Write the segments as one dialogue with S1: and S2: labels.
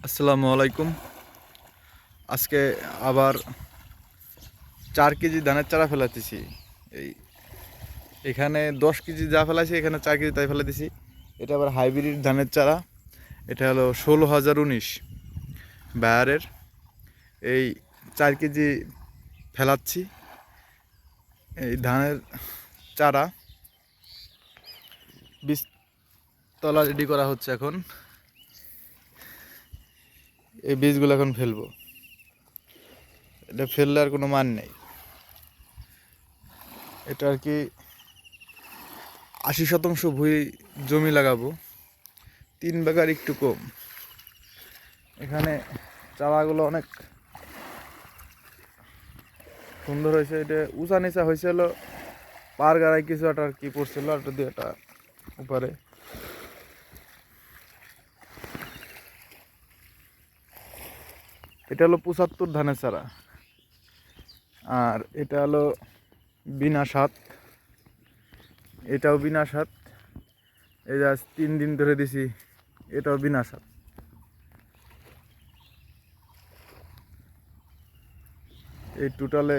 S1: আসসালামু আলাইকুম। আজকে আবার 4 কেজি ধানের চারা ফেলাতেছি। এই এখানে 10 কেজি যা ফেলাইছি, এখানে 4 কেজি তাই ফেলাতেছি। এটা আবার হাইব্রিড ধানের চারা। এটা হলো 16,019 বায়ারের। এই 4 কেজি ফেলাচ্ছি। এই ধানের চারা বীজতলা রেডি করা হচ্ছে এখন। এই বীজগুলো এখন ফেলবো। এটা ফেললে আর কোনো মান নেই। এটা আর কি 80% ভুঁই জমি লাগাবো, 3 বিঘার একটু কম। এখানে চারাগুলো অনেক সুন্দর হয়েছে। এটা উঁচা নিচা হয়েছিল, পার গাড়ায় কিছু একটা আর কি পড়ছিল, একটা দিয়ে একটা উপরে। এটা হলো 75 ধানের চারা, আর এটা হলো বিনা সাত। এটাও বিনা সাত। এই যে আজ 3 দিন ধরে দিছি, এটাও বিনা সাত। এই টোটালে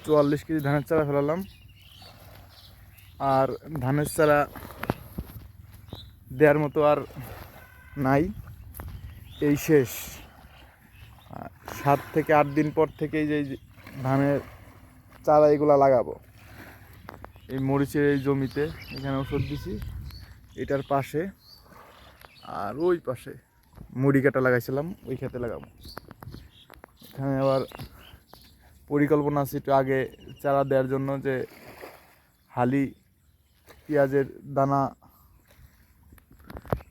S1: 44 কেজি ধানের চারা ফেলালাম। আর ধানের চারা দেওয়ার মতো আর নাই, এই শেষ। 7 থেকে 8 দিন পর থেকেই যে ধানের চারা এগুলা লাগাবো। এই মরিচের এই জমিতে এখানে ওষুধ দিছি, এটার পাশে আর ওই পাশে মুড়ি কাটা লাগাইছিলাম, ওই খেতে লাগাবো। এখানে আবার পরিকল্পনা আছে একটু আগে চারা দেওয়ার জন্য, যে হালি পেঁয়াজের দানা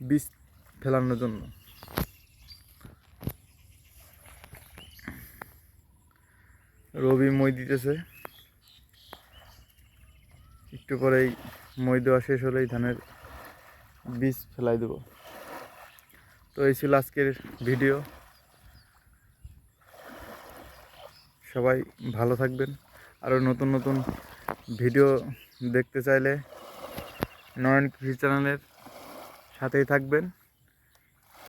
S1: বীজ ফেলানোর জন্য। রবি মই দিতেছে, একটু পরেই মই দেওয়া শেষ হলেই ধানের বীজ ফেলাই দেব। তো এই ছিল আজকের ভিডিও। সবাই ভালো থাকবেন। আরও নতুন নতুন ভিডিও দেখতে চাইলে নয়ন কৃষি চ্যানেলের সাথেই থাকবেন।